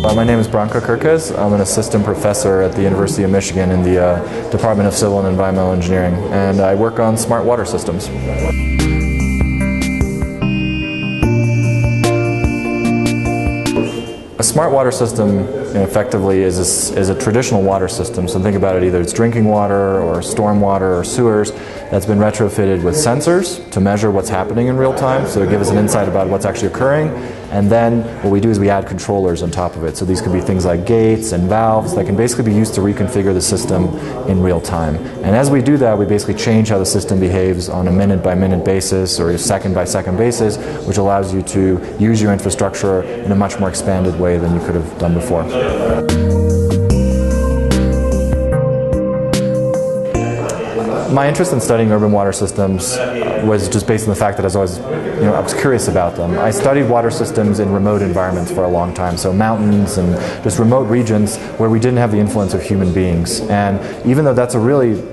My name is Branko Kerkez. I'm an assistant professor at the University of Michigan in the Department of Civil and Environmental Engineering, and I work on smart water systems. A smart water system effectively is a traditional water system. So think about it, either it's drinking water or storm water or sewers that's been retrofitted with sensors to measure what's happening in real time, so to give us an insight about what's actually occurring. And then what we do is we add controllers on top of it. So these could be things like gates and valves that can basically be used to reconfigure the system in real time. And as we do that, we basically change how the system behaves on a minute-by-minute basis or a second-by-second basis, which allows you to use your infrastructure in a much more expanded way than you could have done before. My interest in studying urban water systems was just based on the fact that I was curious about them. I studied water systems in remote environments for a long time, so mountains and just remote regions where we didn't have the influence of human beings. And even though that's a really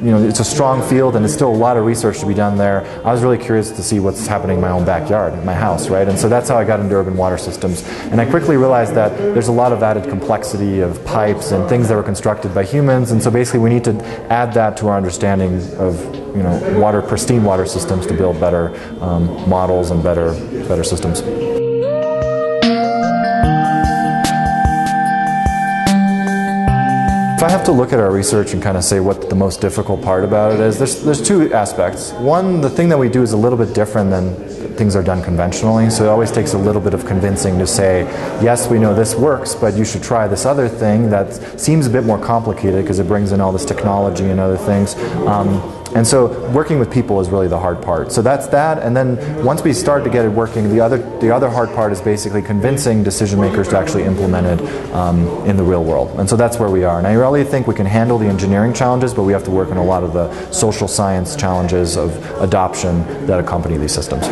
it's a strong field and there's still a lot of research to be done there, I was really curious to see what's happening in my own backyard, in my house, right? And so that's how I got into urban water systems. And I quickly realized that there's a lot of added complexity of pipes and things that were constructed by humans, and so basically we need to add that to our understanding of pristine water systems to build better models and better systems. If I have to look at our research and kind of say what the most difficult part about it is, there's two aspects. One, the thing that we do is a little bit different than things are done conventionally, so it always takes a little bit of convincing to say, yes, we know this works, but you should try this other thing that seems a bit more complicated because it brings in all this technology and other things. And so working with people is really the hard part. So that's that, and then once we start to get it working, the other hard part is basically convincing decision makers to actually implement it in the real world. And so that's where we are. And I really think we can handle the engineering challenges, but we have to work on a lot of the social science challenges of adoption that accompany these systems.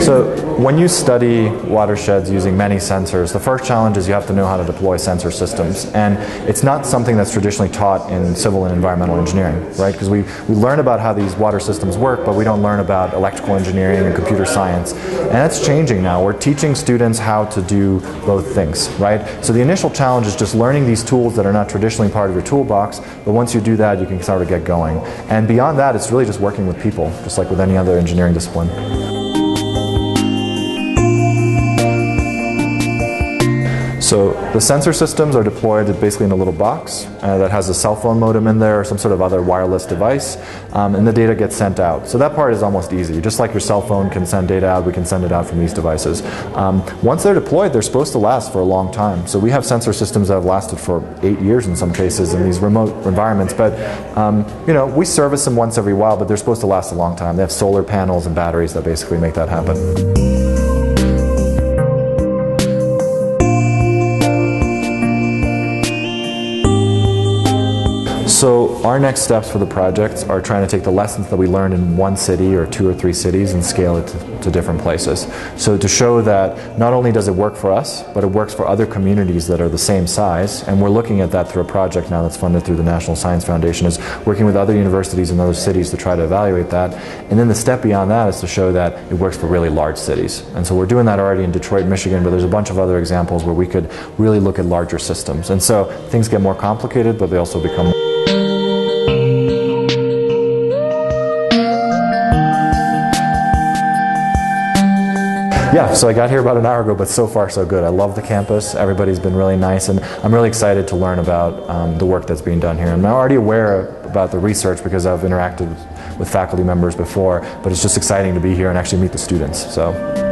So when you study watersheds using many sensors, the first challenge is you have to know how to deploy sensor systems. And it's not something that's traditionally taught in civil and environmental engineering, right? Because we learn about how these water systems work, but we don't learn about electrical engineering and computer science. And that's changing now. We're teaching students how to do both things, right? So the initial challenge is just learning these tools that are not traditionally part of your toolbox, but once you do that, you can start to get going. And beyond that, it's really just working with people, just like with any other engineering discipline. So the sensor systems are deployed basically in a little box that has a cell phone modem in there or some sort of other wireless device, and the data gets sent out. So that part is almost easy. Just like your cell phone can send data out, we can send it out from these devices. Once they're deployed, they're supposed to last for a long time. So we have sensor systems that have lasted for 8 years in some cases in these remote environments, but we service them once every while, but they're supposed to last a long time. They have solar panels and batteries that basically make that happen. So our next steps for the project are trying to take the lessons that we learned in one city or 2 or 3 cities and scale it to different places. So to show that not only does it work for us, but it works for other communities that are the same size, and we're looking at that through a project now that's funded through the National Science Foundation, is working with other universities and other cities to try to evaluate that. And then the step beyond that is to show that it works for really large cities. And so we're doing that already in Detroit, Michigan, but there's a bunch of other examples where we could really look at larger systems. And so things get more complicated, but they also become Yeah, so I got here about an hour ago, but so far so good. I love the campus. Everybody's been really nice, and I'm really excited to learn about the work that's being done here. I'm already aware about the research because I've interacted with faculty members before, but it's just exciting to be here and actually meet the students. So.